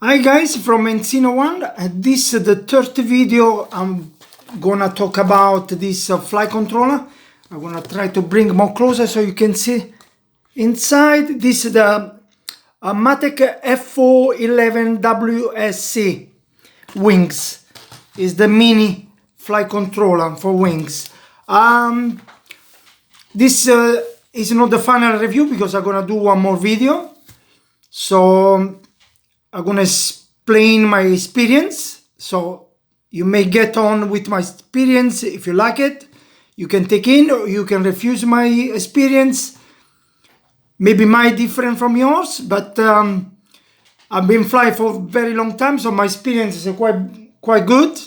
Hi guys, from Encino One. This is the third video. I'm gonna talk about this flight controller. I'm gonna try to bring more closer so you can see inside. This is the Matek F411 WSC wings. Is the mini flight controller for wings. This is not the final review because I'm gonna do one more video. So I'm gonna explain my experience, so you may get on with my experience. If you like it, you can take in, or you can refuse my experience. Maybe mine different from yours, but I've been flying for a very long time, so my experience is quite good.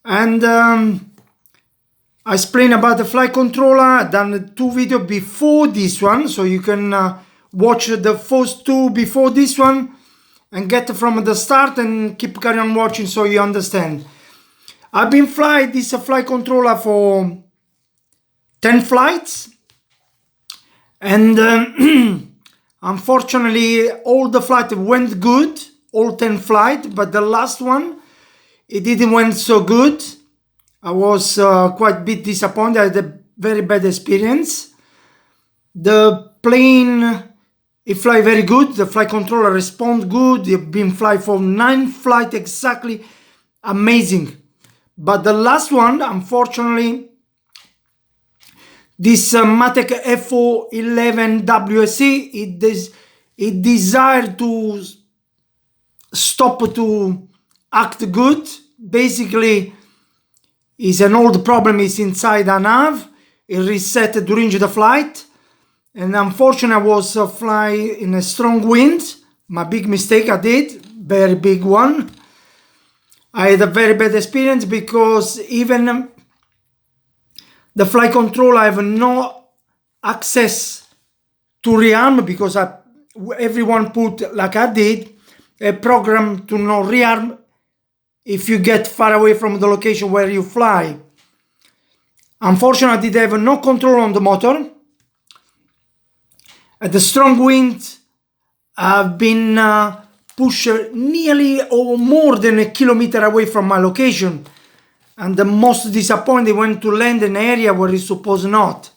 And I explained about the flight controller. I've done 2 videos before this one, so you can watch the first 2 before this one and get from the start and keep carry on watching so you understand. I've been flying this flight controller for 10 flights, and unfortunately all the flights went good, all 10 flights, but the last one it didn't went so good. I was quite a bit disappointed. I had a very bad experience. The plane, it fly very good. The flight controller respond good. You've been flying for 9 flights exactly, amazing. But the last one, unfortunately, this Matek F411 WSC, it desired to stop to act good. Basically, is an old problem is inside a nav. It reset during the flight. And unfortunately, I was flying in a strong wind. My big mistake I did, very big one. I had a very bad experience because even the flight controller, I have no access to rearm because everyone put, like I did, a program to no rearm if you get far away from the location where you fly. Unfortunately, I did have no control on the motor. At the strong wind, I've been pushed nearly or more than a kilometer away from my location. And the most disappointing when to land in an area where it's supposed not.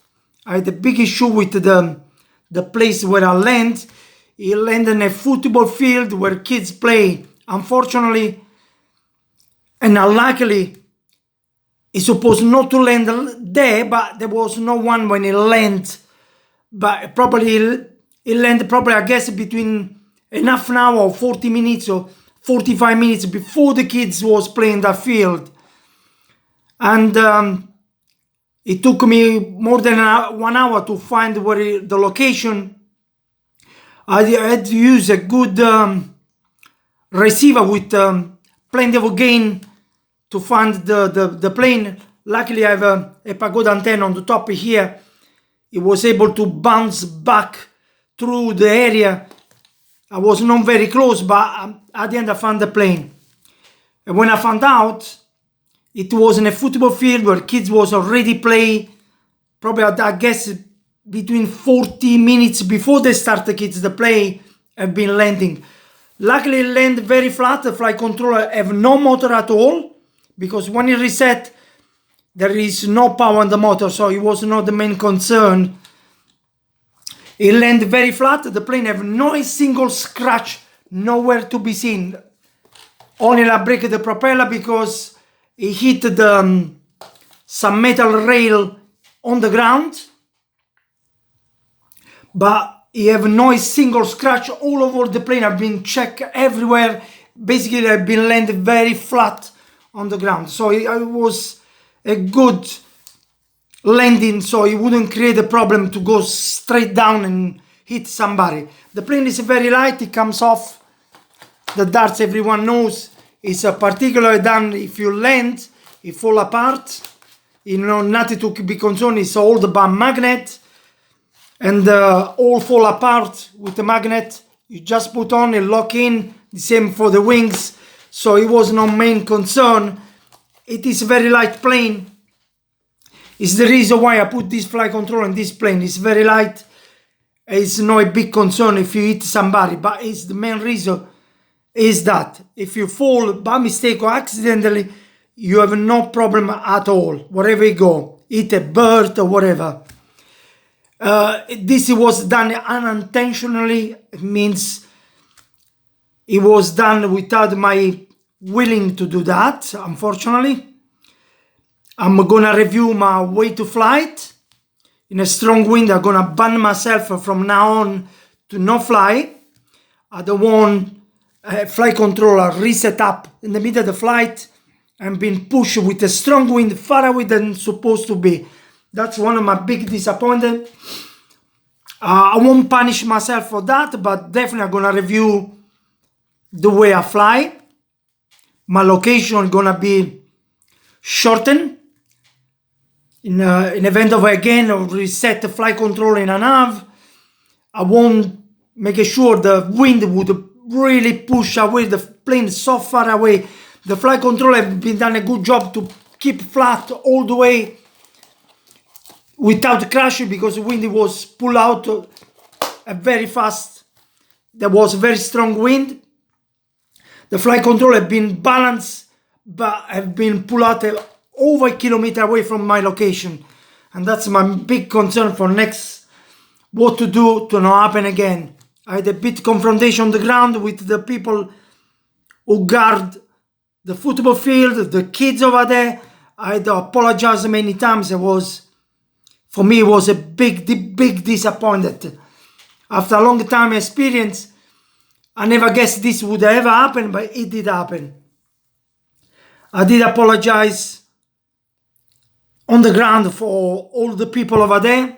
I had a big issue with the place where I land. I land in a football field where kids play. Unfortunately, and unluckily, it's supposed not to land there, but there was no one when it landed. But probably it landed probably, I guess, between half an hour or 40 minutes or 45 minutes before the kids was playing that field. And it took me more than 1 hour to find where the location. I had to use a good receiver with plenty of gain to find the plane. Luckily, I have a pagoda antenna on the top here. It was able to bounce back through the area. I was not very close, but at the end I found the plane. And when I found out, it was in a football field where kids was already play. Probably, I guess, between 40 minutes before they start the kids to play, have been landing. Luckily, it landed very flat. The flight controller have no motor at all, because when it reset, there is no power on the motor, so it was not the main concern. It landed very flat. The plane have no single scratch, nowhere to be seen. Only I break the propeller because it hit some metal rail on the ground. But you have no single scratch all over the plane. I've been checked everywhere. Basically, I've been landed very flat on the ground. So it was a good landing, so it wouldn't create a problem to go straight down and hit somebody. The plane is very light. It comes off. The darts, everyone knows, is particularly done if you land, it fall apart. You know, nothing to be concerned. It's all by magnet, and all fall apart with the magnet. You just put on and lock in. The same for the wings. So it was no main concern. It is a very light plane. It's the reason why I put this flight control on this plane. It's very light. It's not a big concern if you hit somebody, but it's the main reason is that if you fall by mistake or accidentally, you have no problem at all, wherever you go, eat a bird or whatever. This was done unintentionally. It means it was done without my willing to do that, unfortunately. I'm gonna review my way to flight. In a strong wind, I'm gonna ban myself from now on to no fly. I don't want a flight controller reset up in the middle of the flight and being pushed with a strong wind far away than supposed to be. That's one of my big disappointments. I won't punish myself for that, but definitely I'm gonna review the way I fly. My location is gonna be shortened. In event of again reset the flight control in an half, I won't make sure the wind would really push away the plane so far away. The flight control have been done a good job to keep flat all the way without crashing, because the wind was pulled out very fast. There was very strong wind. The flight control have been balanced, but have been pulled out over a kilometer away from my location, and that's my big concern for next, what to do to not happen again. I had a bit confrontation on the ground with the people who guard the football field, the kids over there. I had to apologize many times. For me, it was a big disappointment. After a long time experience, I never guessed this would ever happen, but it did happen. I did apologize on the ground for all the people over there.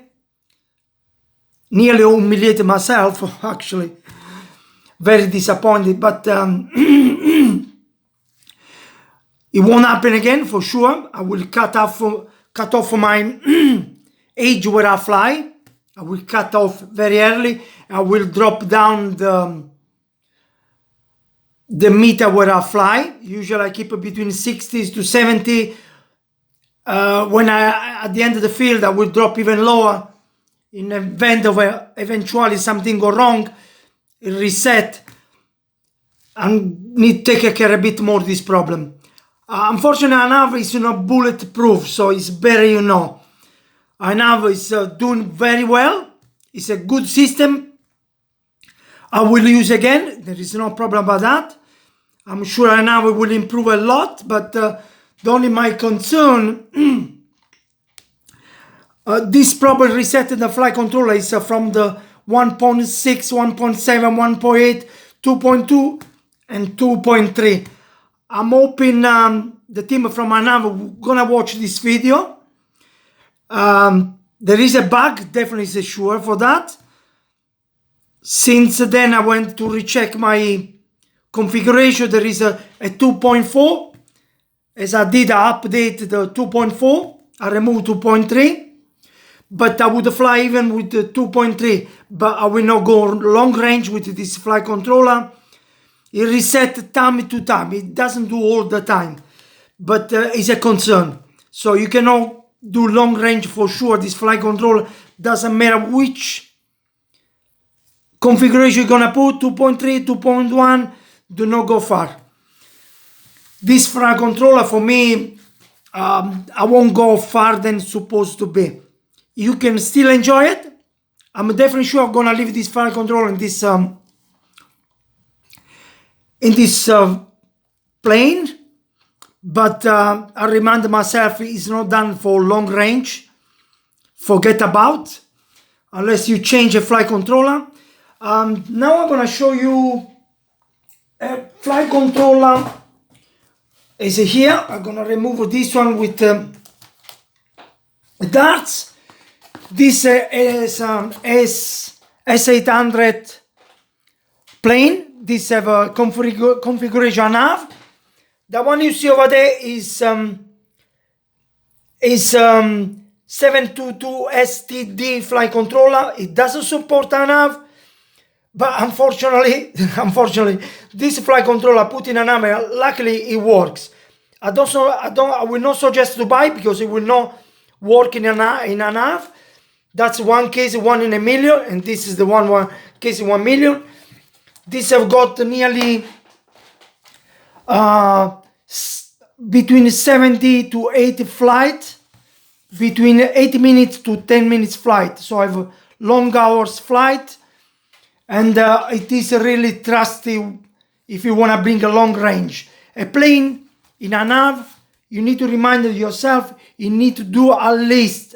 Nearly humiliated myself, actually. Very disappointed, but it won't happen again for sure. I will cut off my age where I fly. I will cut off very early. I will drop down the meter where I fly. Usually I keep it between 60s to 70. When at the end of the field, I will drop even lower. In event of eventually something go wrong, it reset, and need to take care a bit more of this problem. Unfortunately, ANAV is not bulletproof, so it's better you know. ANAV is doing very well. It's a good system. I will use again. There is no problem about that. I'm sure ANAV will improve a lot, but the only my concern this problem reset the flight controller is from the 1.6, 1.7, 1.8, 2.2 and 2.3. I'm hoping the team from ANAV gonna watch this video. There is a bug, definitely is sure for that. Since then I went to recheck my configuration. There is a 2.4. As I did, I update the 2.4. I removed 2.3. But I would fly even with the 2.3, but I will not go long range with this flight controller. It resets time to time. It doesn't do all the time, but it's a concern. So you cannot do long range for sure. This flight controller doesn't matter which configuration you're gonna put, 2.3, 2.1, do not go far. This flight controller for me, I won't go far than supposed to be. You can still enjoy it. I'm definitely sure I'm gonna leave this flight controller in this plane, but I remind myself it's not done for long range. Forget about, unless you change a flight controller. Now I'm gonna show you a flight controller. Is here. I'm gonna remove this one with darts. This is S800 plane. This have a configuration nav. The one you see over there is 722 STD flight controller. It doesn't support a nav, but unfortunately, this flight controller put in a nav. Luckily, it works. I will not suggest to buy because it will not work in a nav. That's one case, 1 in a million, and this is the one case in 1 million. This have got nearly between 70 to 80 flight, between 80 minutes to 10 minutes flight. So I have a long hours flight, and it is really trusty if you want to bring a long range. A plane in a nav, you need to remind yourself, you need to do at least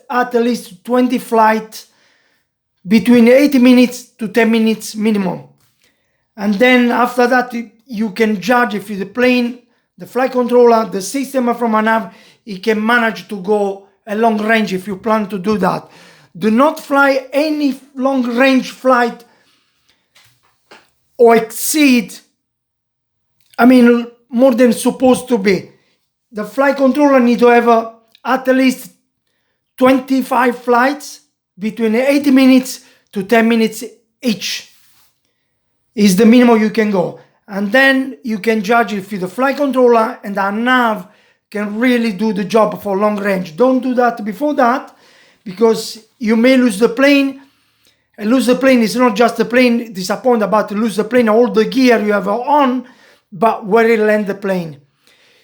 20 flights between 80 minutes to 10 minutes minimum. And then after that, you can judge if the plane, the flight controller, the system from a nav, it can manage to go a long range if you plan to do that. Do not fly any long range flight or exceed, more than supposed to be. The flight controller need to have at least 25 flights between 80 minutes to 10 minutes each. Is the minimum you can go. And then you can judge if the flight controller and the nav can really do the job for long range. Don't do that before that, because you may lose the plane. And lose the plane is not just the plane disappointed about to lose the plane, all the gear you have on, but where it land the plane.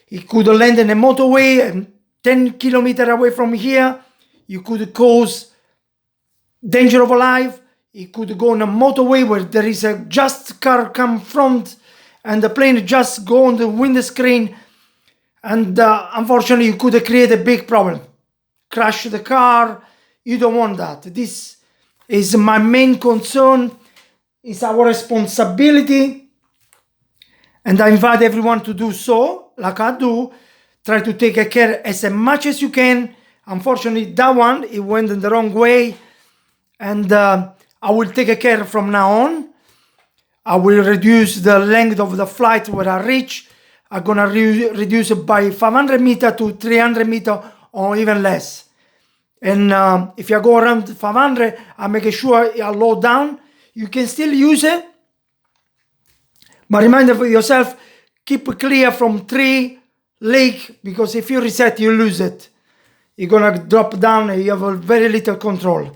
It could land in a motorway and 10 kilometers away from here. You could cause danger of life. It could go on a motorway where there is a just car come front and the plane just go on the windscreen, and unfortunately you could create a big problem. Crash the car. You don't want that. This is my main concern. It's our responsibility, and I invite everyone to do so, like I do. Try to take care as much as you can. Unfortunately, that one, it went in the wrong way, and I will take care from now on. I will reduce the length of the flight where I reach. I'm gonna reduce it by 500 meters to 300 meters or even less. And if you go around 500, I make sure I low down. You can still use it, but remind yourself, keep clear from tree, lake, because if you reset, you lose it. You're gonna drop down and you have a very little control.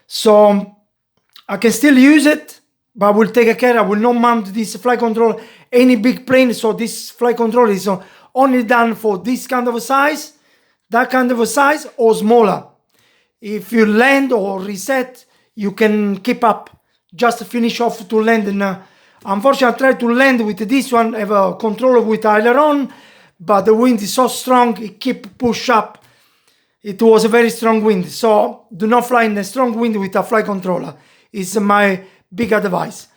So I can still use it, but I will take care. I will not mount this flight control any big plane. So this flight control is only done for this kind of a size, that kind of a size, or smaller. If you land or reset, you can keep up. Just finish off to land. And unfortunately, I tried to land with this one. I have a controller with aileron, but the wind is so strong, it keep push up. It was a very strong wind. So do not fly in a strong wind with a flight controller. It's my big advice.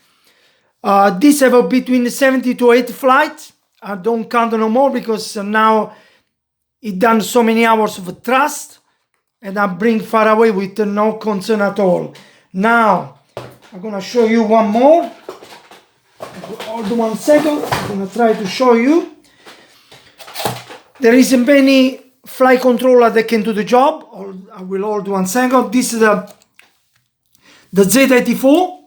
This have between 70 to 80 flights. I don't count no more because now it done so many hours of thrust, and I bring far away with no concern at all. Now I'm gonna show you one more. Hold 1 second. I'm gonna try to show you. There isn't many flight controller that can do the job. I will hold 1 second. This is the Z84,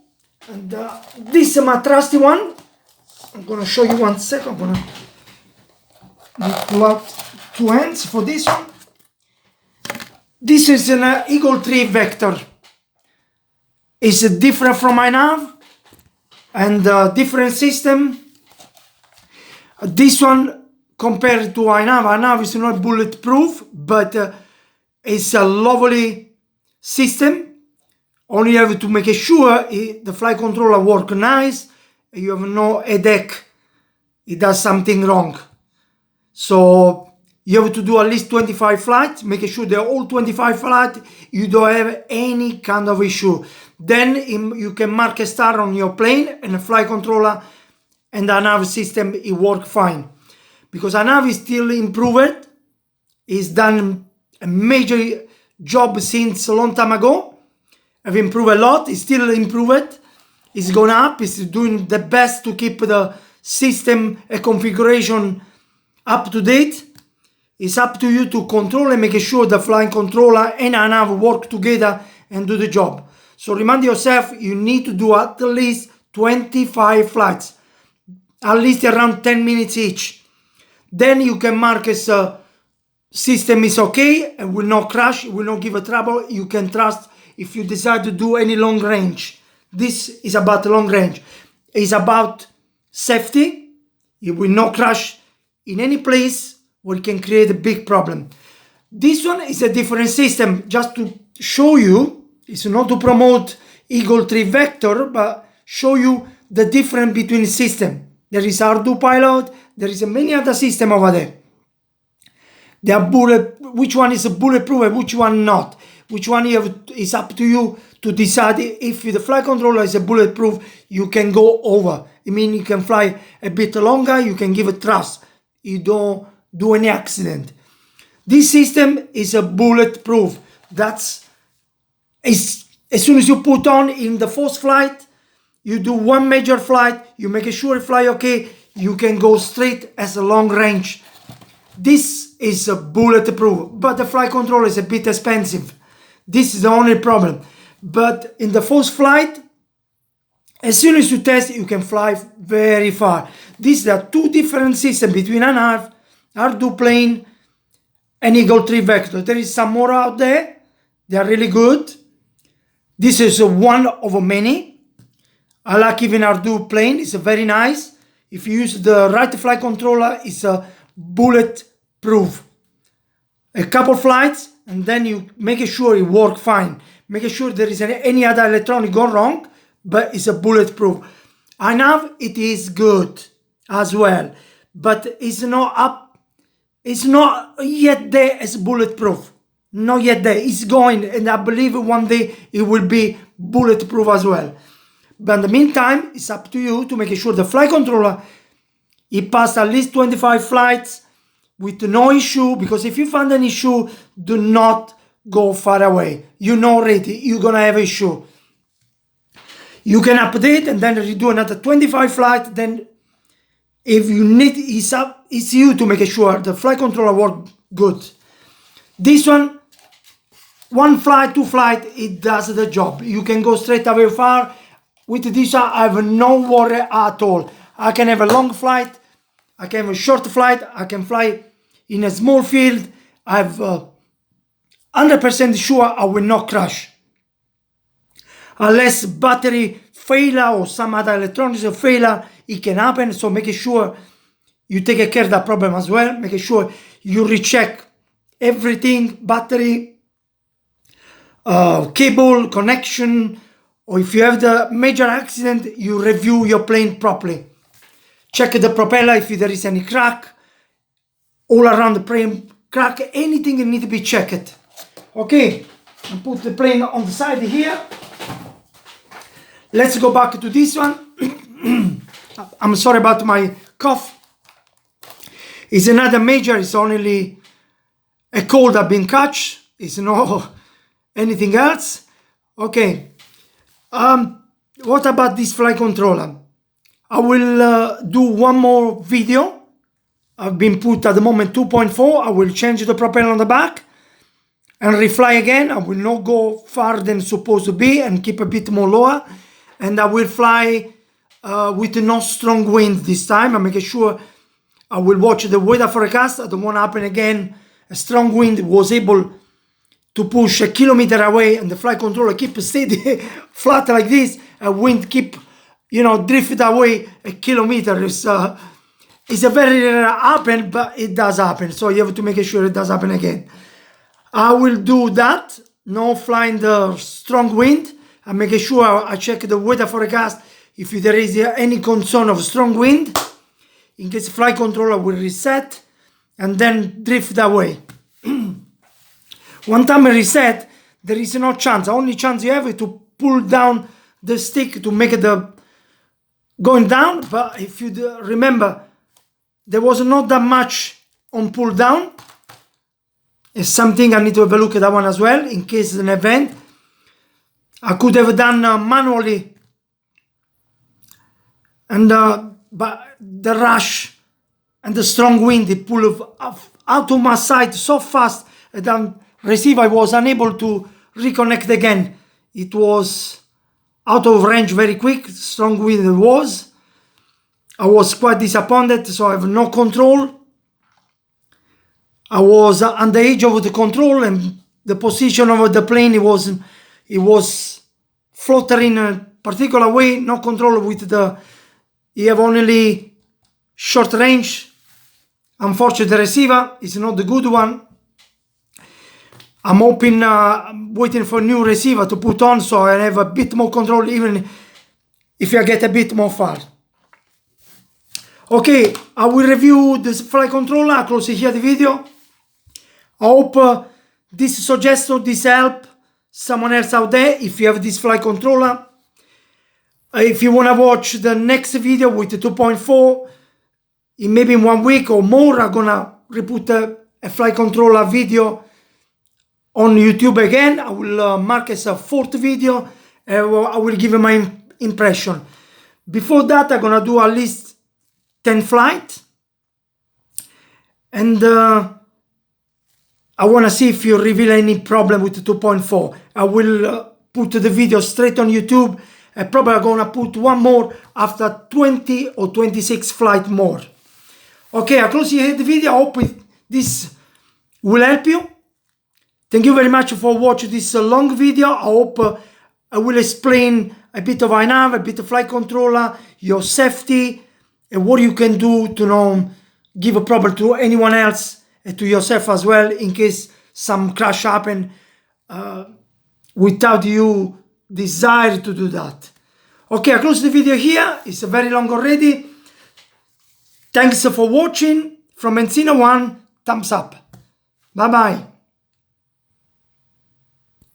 and this is my trusty one. I'm gonna show you 1 second. I'm gonna pull out 2 hands for this one. This is an Eagle 3 Vector. It's different from my nav and different system. This one compared to my nav is not bulletproof, but it's a lovely system. Only have to make sure the flight controller work nice. You have no headache. It does something wrong. So you have to do at least 25 flights. Make sure they're all 25 flights. You don't have any kind of issue. Then you can mark a star on your plane, and the flight controller and the nav system, it work fine. Because a nav is still improved. It's done a major job since a long time ago. Have improved a lot. It's still improved. It's gone up. It's doing the best to keep the system and configuration up to date. It's up to you to control and make sure the flight controller and a nav work together and do the job. So remind yourself, you need to do at least 25 flights, at least around 10 minutes each. Then you can mark as a system is okay and will not crash, it will not give a trouble. You can trust if you decide to do any long range. This is about long range. It's about safety. It will not crash in any place where it can create a big problem. This one is a different system, just to show you. It's not to promote Eagle 3 Vector, but show you the difference between system. There is Arduino Pilot, there is many other system over there. They are which one is bulletproof and which one not. Which one is up to you to decide. If the flight controller is a bulletproof, you can go over. I mean, you can fly a bit longer, you can give it thrust. You don't do any accident. This system is a bulletproof. As soon as you put on in the first flight, you do one major flight, you make sure you fly okay, you can go straight as a long range. This is a bulletproof, but the flight controller is a bit expensive. This is the only problem. But in the first flight, as soon as you test, you can fly very far. These are two different systems between an Arduino plane and Eagle 3 Vector. There is some more out there. They are really good. This is one of many. I like even Arduino plane. It's very nice. If you use the right flight controller, it's a bulletproof. A couple flights, and then you make sure it works fine. Make sure there is any other electronic go wrong, but it's a bulletproof. I know it is good as well, but it's not up. It's not yet there as bulletproof. Not yet there. It's going, and I believe one day it will be bulletproof as well. But in the meantime, it's up to you to make sure the flight controller, it passed at least 25 flights with no issue, because if you find an issue, do not go far away. You know already you're gonna have an issue. You can update and then redo another 25 flights. Then if you need, it's you to make sure the flight controller works good. This one flight, two flight, it does the job. You can go straight away far. With this, I have no worry at all. I can have a long flight, I can have a short flight, I can fly in a small field. I'm 100% sure I will not crash. Unless battery failure or some other electronics failure, it can happen. So make sure you take care of that problem as well. Make sure you recheck everything, battery, cable, connection, or if you have the major accident, you review your plane properly. Check the propeller if there is any crack, all around the plane crack, anything that need to be checked. Okay, I put the plane on the side here. Let's go back to this one. I'm sorry about my cough. It's another major, it's only a cold I've been catch. It's no anything else. Okay. What about this flight controller? I will do one more video. I've been put at the moment 2.4. I will change the propeller on the back and refly again. I will not go farther than supposed to be and keep a bit more lower. And I will fly with no strong wind this time. I'm making sure I will watch the weather forecast. I don't want to happen again. A strong wind was able to push a kilometer away and the flight controller keep steady flat like this. A wind keep, drift away a kilometer. It's a very rare happen, but it does happen. So you have to make sure it does happen again. I will do that. No flying the strong wind. I make sure I check the weather forecast if there is any concern of strong wind. In case flight controller will reset and then drift away. One time I reset, there is no chance. The only chance you have is to pull down the stick to make it going down. But if you remember, there was not that much on pull down. It's something I need to have a look at that one as well, in case of an event. I could have done manually. And but the rush and the strong wind, it pulled out of my side so fast that receiver was unable to reconnect again. It was out of range very quick. Strong wind it was. I was quite disappointed, so I have no control. I was on the edge of the control, and the position of the plane, it was floating in a particular way. No control with you have only short range. Unfortunately, the receiver is not the good one. I'm hoping, waiting for a new receiver to put on so I have a bit more control, even if I get a bit more far. Okay, I will review this flight controller. I close here the video. I hope this suggestion, this help someone else out there if you have this flight controller. If you want to watch the next video with the 2.4, maybe in 1 week or more, I'm gonna reput a flight controller video on YouTube again. I will mark as a 4th video. I will give you my impression. Before that, I'm gonna do at least 10 flights, and I want to see if you reveal any problem with the 2.4. I will put the video straight on YouTube. I'm probably gonna put one more after 20 or 26 flight more. Okay, I close here the video. I hope this will help you. Thank you very much for watching this long video. I hope I will explain a bit of iNav, a bit of flight controller, your safety, and what you can do to give a problem to anyone else and to yourself as well, in case some crash happen without you desire to do that. Okay, I close the video here. It's very long already. Thanks for watching. From Encino One, thumbs up. Bye bye.